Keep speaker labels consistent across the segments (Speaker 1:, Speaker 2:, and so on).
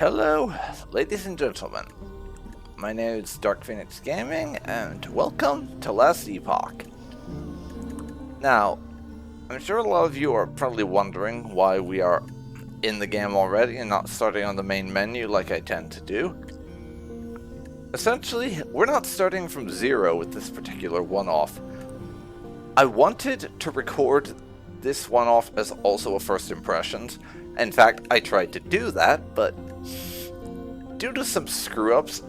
Speaker 1: Hello, ladies and gentlemen. My name is Dark Phoenix Gaming, and welcome to Last Epoch. Now, I'm sure a lot of you are probably wondering why we are in the game already and not starting on the main menu like I tend to do. Essentially, we're not starting from zero with this particular one-off. I wanted to record this one-off as also a first impressions. In fact, I tried to do that, but due to some screw-ups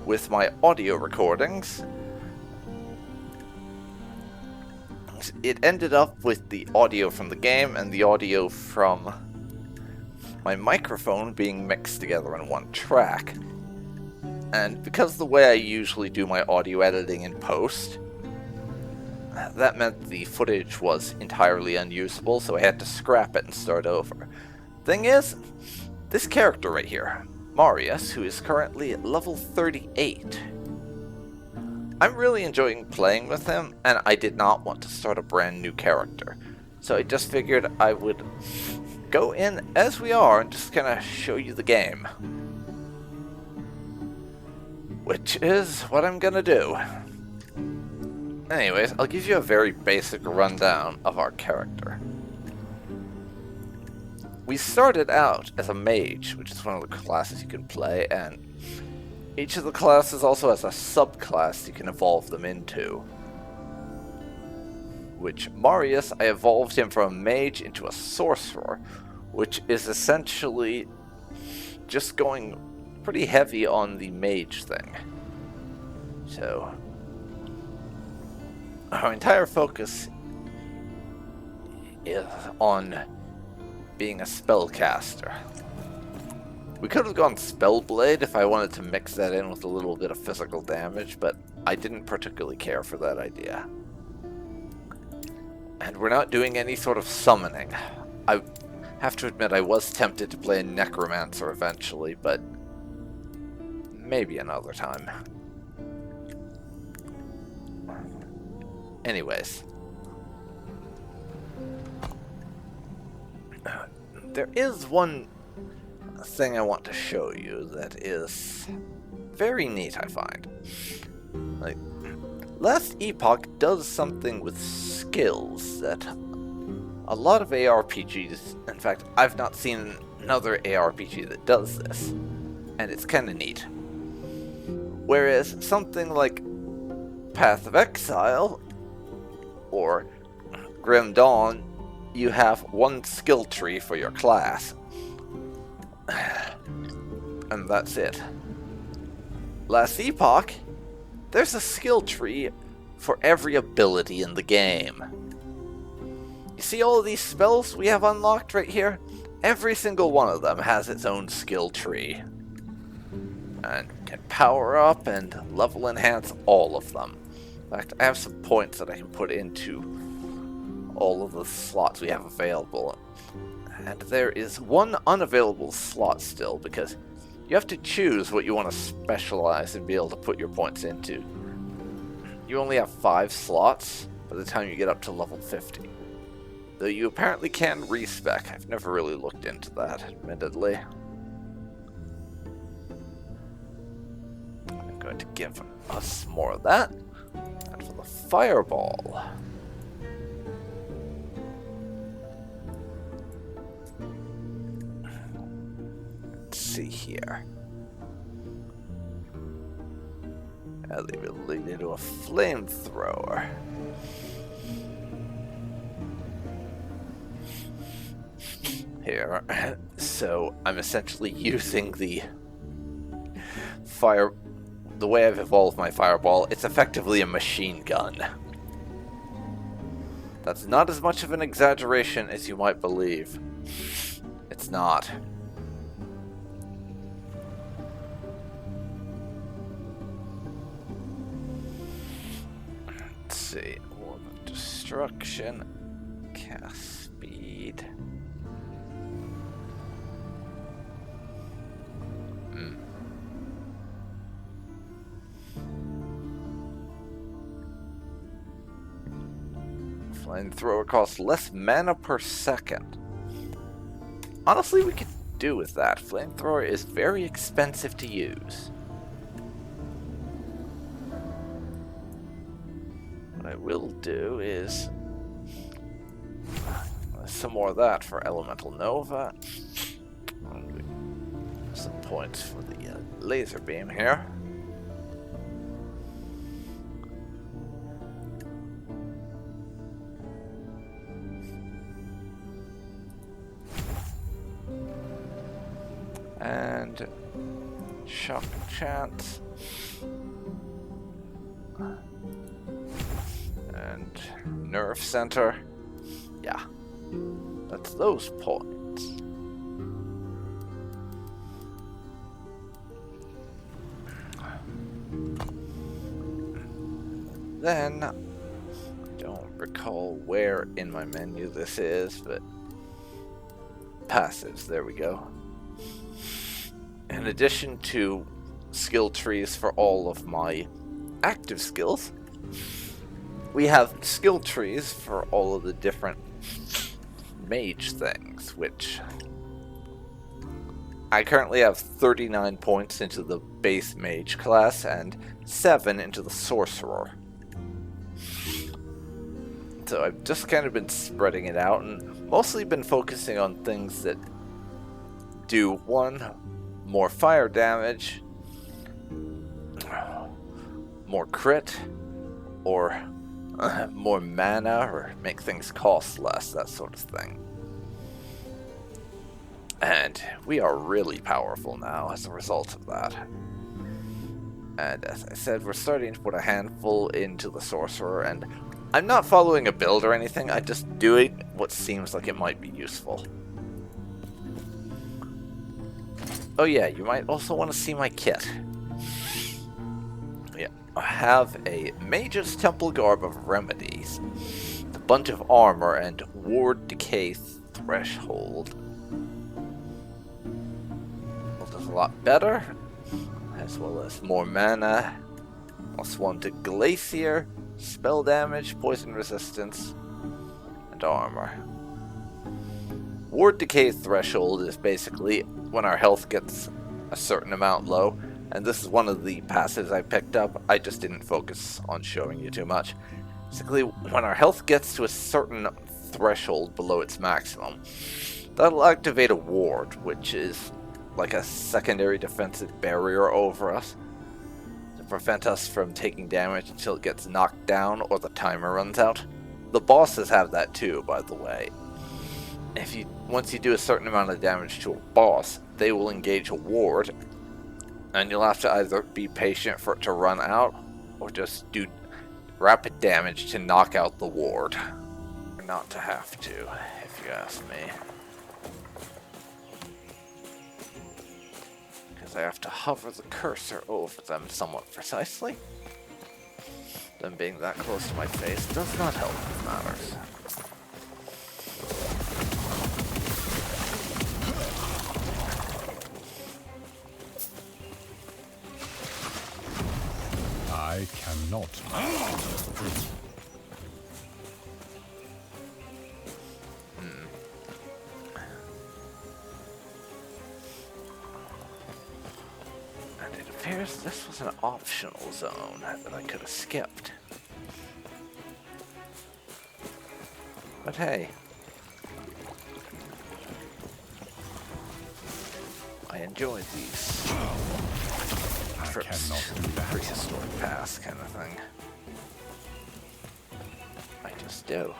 Speaker 1: with my audio recordings, it ended up with the audio from the game and the audio from my microphone being mixed together in one track. And because of the way I usually do my audio editing in post, that meant the footage was entirely unusable, so I had to scrap it and start over. Thing is, this character right here, Marius, who is currently at level 38, I'm really enjoying playing with him, and I did not want to start a brand new character. So I just figured I would go in as we are and just kind of show you the game. Which is what I'm gonna do. Anyways, I'll give you a very basic rundown of our character. We started out as a mage, which is one of the classes you can play, and each of the classes also has a subclass you can evolve them into. Which, Marius, I evolved him from a mage into a sorcerer, which is essentially just going pretty heavy on the mage thing. So, our entire focus is on being a spellcaster. We could have gone Spellblade if I wanted to mix that in with a little bit of physical damage, but I didn't particularly care for that idea. And we're not doing any sort of summoning. I have to admit I was tempted to play a necromancer eventually, but maybe another time. Anyways. There is one thing I want to show you that is very neat, I find. Like, Last Epoch does something with skills that a lot of aRPGs, in fact, I've not seen another aRPG that does this, and it's kind of neat. Whereas something like Path of Exile or Grim Dawn, you have one skill tree for your class. And that's it. Last Epoch, there's a skill tree for every ability in the game. You see all of these spells we have unlocked right here? Every single one of them has its own skill tree. And can power up and level enhance all of them. In fact, I have some points that I can put into all of the slots we have available. And there is one unavailable slot still, because you have to choose what you want to specialize and be able to put your points into. You only have 5 slots by the time you get up to level 50. Though you apparently can respec. I've never really looked into that, admittedly. I'm going to give us more of that. And for the fireball, see here. Now the ability to a flamethrower. Here. So I'm essentially using the way I've evolved my fireball. It's effectively a machine gun. That's not as much of an exaggeration as you might believe. It's not. See, Orb of Destruction, cast speed. Flamethrower costs less mana per second. Honestly, we could do with that. Flamethrower is very expensive to use. What I will do is some more of that for Elemental Nova. Some points for the laser beam here. And shock chance. And nerve center. Yeah. That's those points. Then, I don't recall where in my menu this is, but passives, there we go. In addition to skill trees for all of my active skills, we have skill trees for all of the different mage things, which I currently have 39 points into the base mage class and 7 into the sorcerer. So I've just kind of been spreading it out and mostly been focusing on things that do, one, more fire damage, more crit, or more mana, or make things cost less, that sort of thing. And we are really powerful now as a result of that. And as I said, we're starting to put a handful into the sorcerer, and I'm not following a build or anything, I'm just doing what seems like it might be useful. Oh yeah, you might also want to see my kit. Yeah, I have a Mage's Temple Garb of Remedies, a bunch of armor, and Ward Decay Threshold. Well, does a lot better, as well as more mana, +1 to Glacier, spell damage, poison resistance, and armor. Ward Decay Threshold is basically when our health gets a certain amount low, and this is one of the passives I picked up. I just didn't focus on showing you too much. Basically, when our health gets to a certain threshold below its maximum, that'll activate a ward, which is like a secondary defensive barrier over us to prevent us from taking damage until it gets knocked down or the timer runs out. The bosses have that too, by the way. Once you do a certain amount of damage to a boss, they will engage a ward, and you'll have to either be patient for it to run out, or just do rapid damage to knock out the ward. Or not to have to, if you ask me. Because I have to hover the cursor over them somewhat precisely. Them being that close to my face does not help with matters.
Speaker 2: I cannot.
Speaker 1: And it appears this was an optional zone that I could have skipped. But hey, I enjoy these trips to the prehistoric past kind of thing. I just do.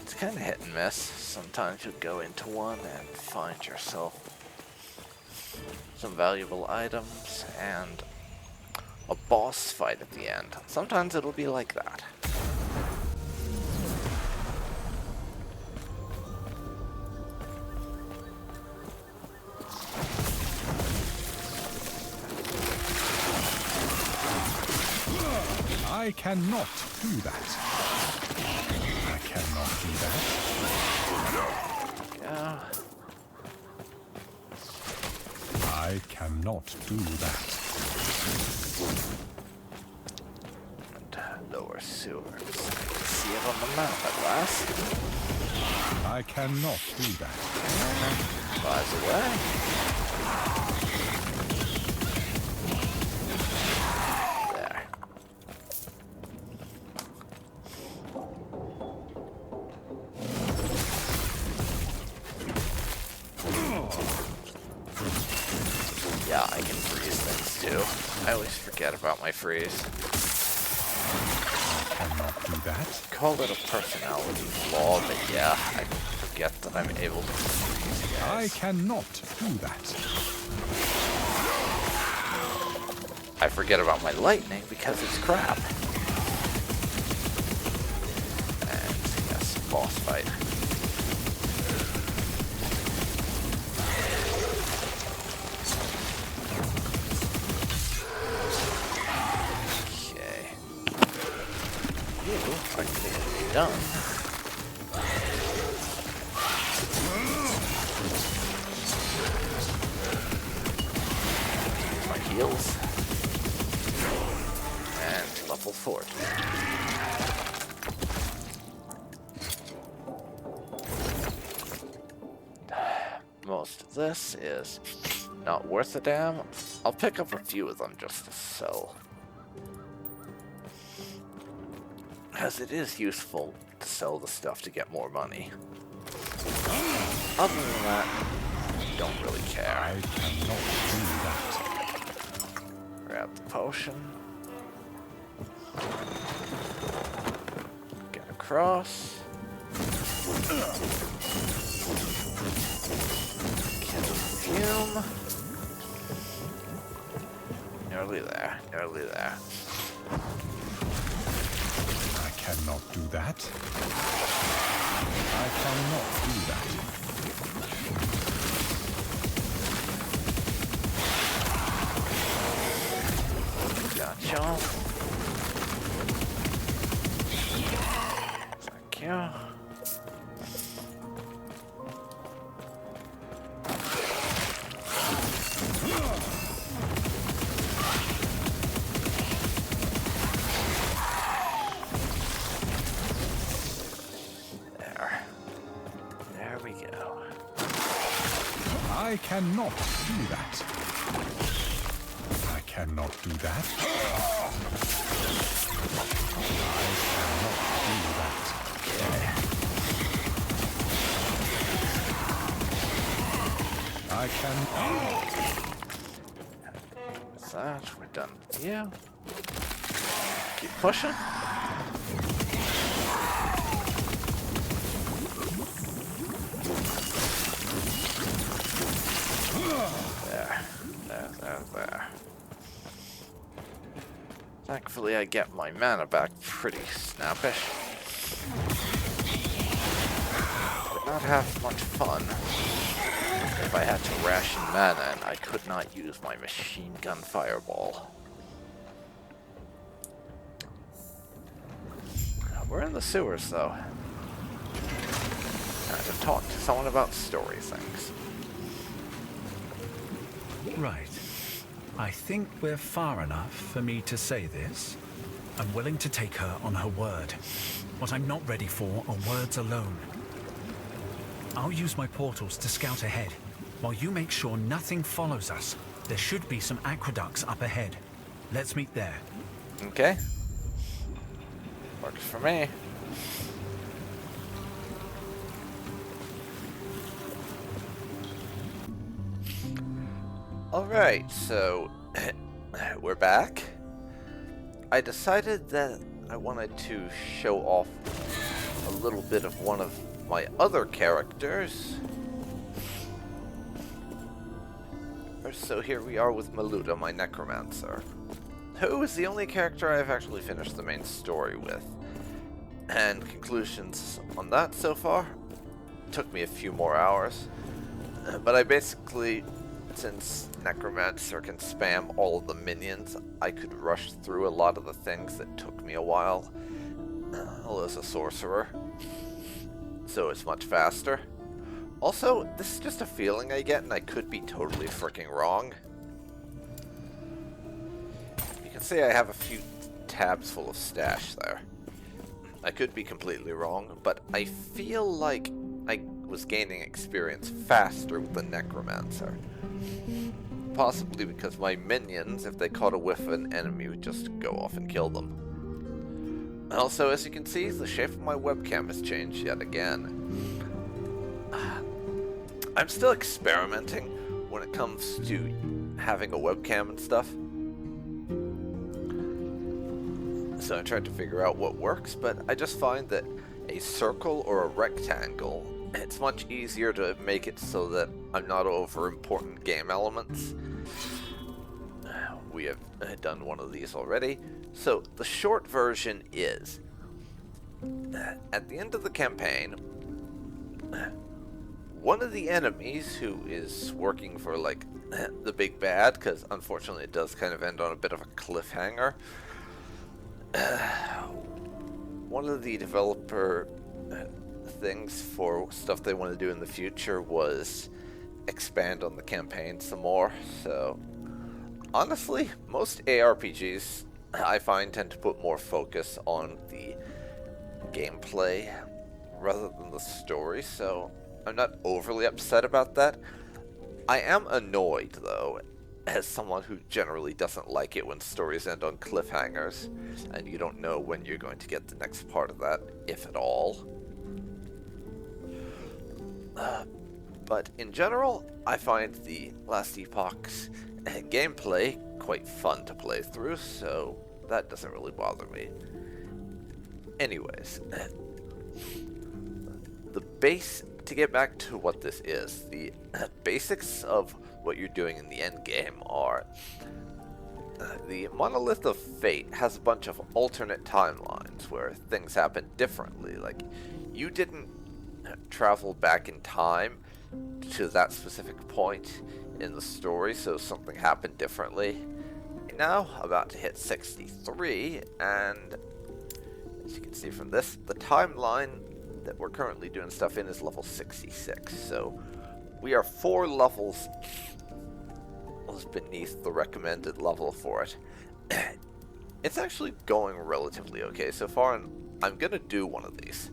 Speaker 1: It's kind of hit and miss. Sometimes you go into one and find yourself some valuable items and a boss fight at the end. Sometimes it'll be like that.
Speaker 2: I cannot do that. I cannot do that.
Speaker 1: Yeah.
Speaker 2: I cannot do that.
Speaker 1: And lower sewers. See if out on the map at last.
Speaker 2: I cannot do that.
Speaker 1: Flies away. There. Yeah, I can freeze things too. I always forget about my freeze.
Speaker 2: I cannot do that.
Speaker 1: Call it a personality flaw, but yeah, I forget that I'm able to freeze
Speaker 2: I
Speaker 1: guys.
Speaker 2: cannot do that.
Speaker 1: I forget about my lightning because it's crap. And yes, boss fight. Okay. You are clearly done. My heals. And level 40. Most of this is not worth a damn. I'll pick up a few of them just to sell. As it is useful to sell the stuff to get more money. Other than that, don't really care.
Speaker 2: I cannot do that.
Speaker 1: Grab the potion. Get across. Kindle fume. Nearly there. Nearly there.
Speaker 2: I cannot do that. I cannot do that.
Speaker 1: Gotcha. Thank you. There we go.
Speaker 2: I cannot do that. I cannot do that. I cannot do that. I can.
Speaker 1: With that, we're done with you. Keep pushing. There. Thankfully, I get my mana back pretty snappish. Would not have much fun if I had to ration mana and I could not use my machine gun fireball. We're in the sewers, though. I have to talk to someone about story things.
Speaker 3: Right. I think we're far enough for me to say this. I'm willing to take her on her word. What I'm not ready for are words alone. I'll use my portals to scout ahead, while you make sure nothing follows us. There should be some aqueducts up ahead. Let's meet there.
Speaker 1: Okay. Works for me. Alright, so we're back. I decided that I wanted to show off a little bit of one of my other characters. So here we are with Maluda, my necromancer, who is the only character I've actually finished the main story with. And conclusions on that so far took me a few more hours. But I basically, since Necromancer can spam all of the minions, I could rush through a lot of the things that took me a while. As a sorcerer. So it's much faster. Also, this is just a feeling I get, and I could be totally freaking wrong. You can see I have a few tabs full of stash there. I could be completely wrong, but I feel like I was gaining experience faster with the necromancer. Possibly because my minions, if they caught a whiff of an enemy, would just go off and kill them. Also, as you can see, the shape of my webcam has changed yet again. I'm still experimenting when it comes to having a webcam and stuff. So I'm trying to figure out what works, but I just find that a circle or a rectangle, it's much easier to make it so that I'm not over important game elements. We have done one of these already. So the short version is, at the end of the campaign, one of the enemies who is working for like the big bad, because unfortunately it does kind of end on a bit of a cliffhanger, one of the developer things for stuff they want to do in the future was expand on the campaign some more. So honestly, most aRPGs I find tend to put more focus on the gameplay rather than the story, so I'm not overly upset about that. I am annoyed though, as someone who generally doesn't like it when stories end on cliffhangers and you don't know when you're going to get the next part of that, if at all. But in general, I find the last Epoch's gameplay quite fun to play through, so that doesn't really bother me. Anyways, to get back to what this is, the basics of what you're doing in the endgame are, the Monolith of Fate has a bunch of alternate timelines where things happen differently. Like, you didn't travel back in time to that specific point in the story, so something happened differently. Now, about to hit 63, and as you can see from this, the timeline that we're currently doing stuff in is level 66, so we are 4 levels beneath the recommended level for it. It's actually going relatively okay so far, and I'm gonna do one of these.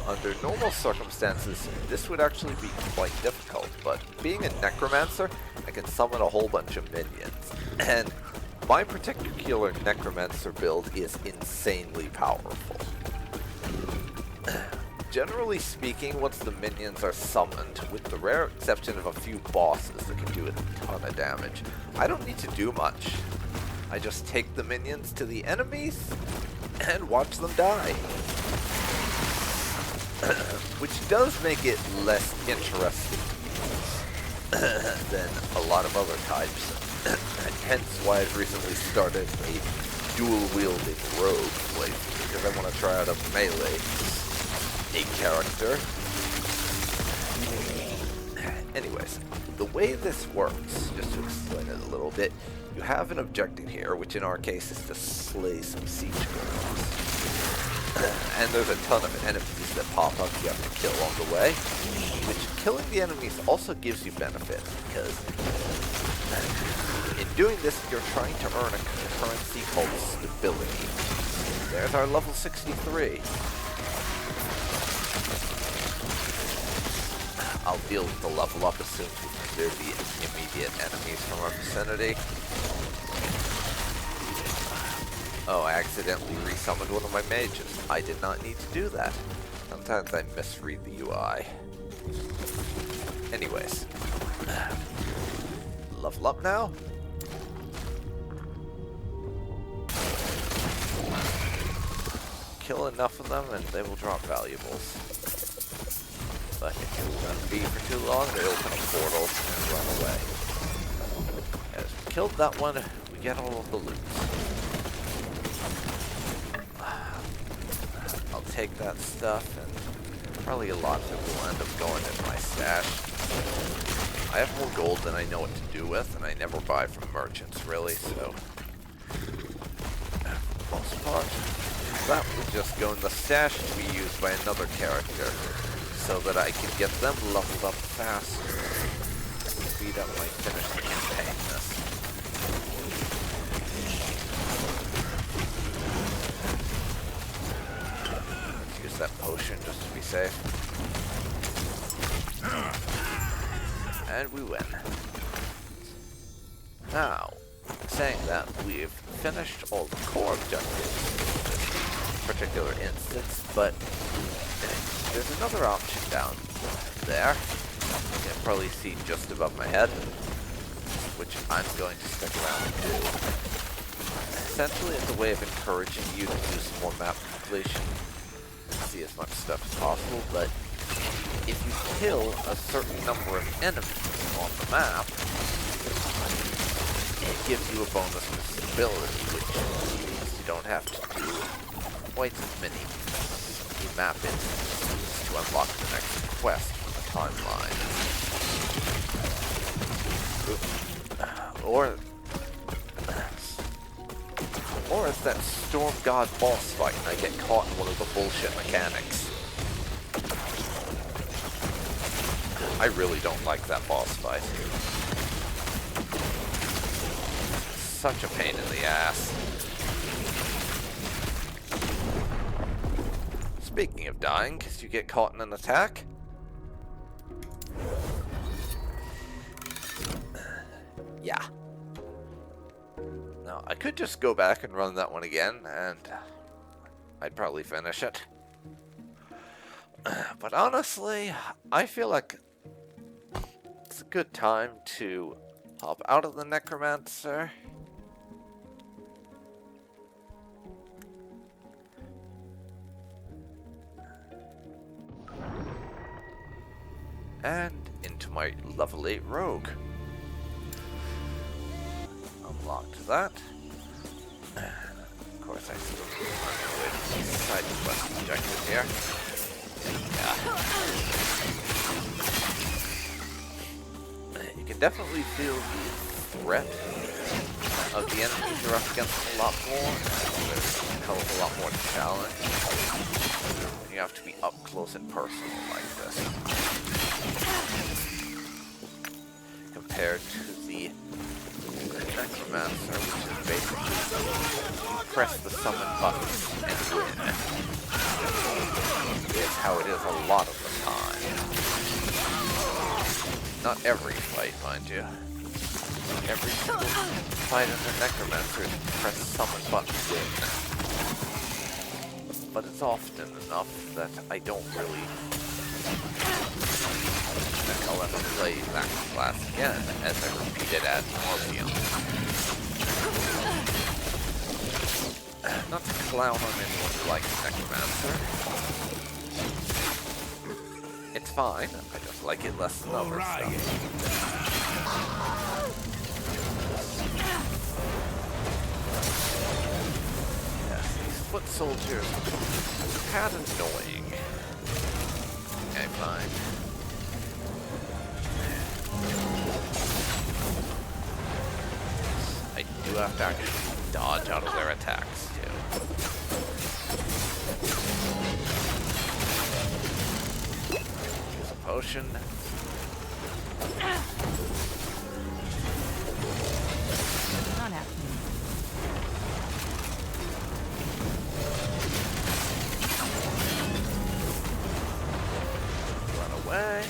Speaker 1: Under normal circumstances, this would actually be quite difficult, but being a necromancer, I can summon a whole bunch of minions, and my particular necromancer build is insanely powerful. Generally speaking, once the minions are summoned, with the rare exception of a few bosses that can do a ton of damage, I don't need to do much. I just take the minions to the enemies and watch them die. Which does make it less interesting than a lot of other types. Hence why I've recently started a dual-wielding rogue playthrough, because I want to try out a melee character. Anyways, the way this works, just to explain it a little bit, you have an objective here, which in our case is to slay some siege golems. And there's a ton of enemies that pop up you have to kill on the way, which killing the enemies also gives you benefits, because in doing this you're trying to earn a currency called stability. There's our level 63. I'll deal with the level up as soon as we clear the immediate enemies from our vicinity. Oh, I accidentally resummoned one of my mages. I did not need to do that. Sometimes I misread the UI. Anyways. Level up now. Kill enough of them and they will drop valuables. But if you're going to be for too long, they open a portal and run away. As we killed that one, we get all of the loot. I'll take that stuff, and probably a lot of it will end up going in my stash. I have more gold than I know what to do with, and I never buy from merchants, really, so for the most part, that would just go in the stash to be used by another character, so that I can get them leveled up faster, speed up my finished campaign. that potion just to be safe. And we win. Now, saying that, we've finished all the core objectives in this particular instance, but there's another option down there. You can probably see just above my head, which I'm going to stick around and do. Essentially, it's a way of encouraging you to do some more map completion, see as much stuff as possible, but if you kill a certain number of enemies on the map, it gives you a bonus visibility, which means you don't have to do quite as many map instances to unlock the next quest from the timeline. Or it's that Storm God boss fight and I get caught in one of the bullshit mechanics. I really don't like that boss fight. Such a pain in the ass. Speaking of dying, because you get caught in an attack. Yeah. Now, I could just go back and run that one again, and I'd probably finish it. But honestly, I feel like it's a good time to hop out of the necromancer. And into my level 8 rogue. Unlocked that. Of course, I still need to find my way to the side quest objective here. Yeah. You can definitely feel the threat of the enemies you're up against a lot more. There's a hell of a lot more challenge. You have to be up close and personal like this. Compared to the necromancer, which is basically press the summon button and win. Is how it is a lot of the time. Not every fight, mind you. Every single fight in the necromancer is press summon button win. But it's often enough that I don't really think I'll ever play that class again, as I repeat it ad nauseum. Not to clown on anyone who likes Necromancer. It's fine, I just like it less than other stuff. Yes, these foot soldiers are kind of annoying, I find. I do have to actually dodge out of their attacks, too. Use a potion.
Speaker 4: Not happening.
Speaker 1: Run away.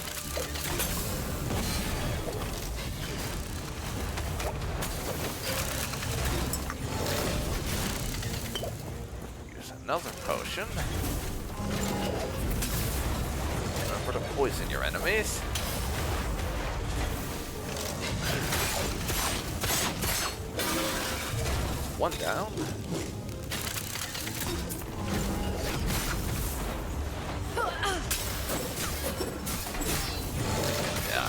Speaker 1: Another potion. Remember to poison your enemies. One down. Yeah.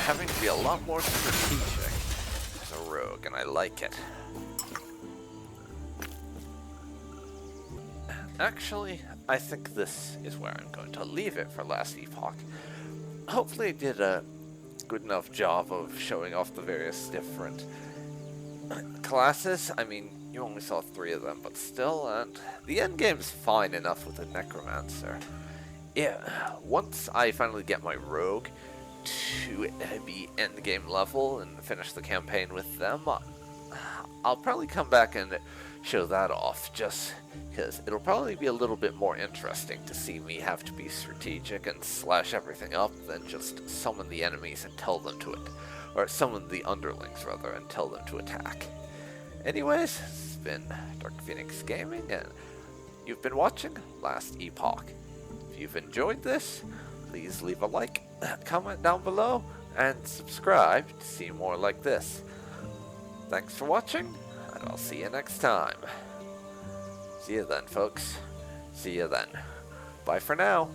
Speaker 1: Having to be a lot more strategic as a rogue, and I like it. Actually, I think this is where I'm going to leave it for last Epoch. Hopefully I did a good enough job of showing off the various different classes. I mean, you only saw 3 of them, but still, and the endgame's fine enough with the necromancer. Yeah, once I finally get my rogue to be endgame level and finish the campaign with them, I'll probably come back and show that off, just because it'll probably be a little bit more interesting to see me have to be strategic and slash everything up than just summon the enemies and tell them to it, or summon the underlings rather and tell them to attack. Anyways, this has been Dark Phoenix Gaming, and you've been watching Last Epoch. If you've enjoyed this, please leave a like, comment down below, and subscribe to see more like this. Thanks for watching, and I'll see you next time. See you then, folks. See you then. Bye for now.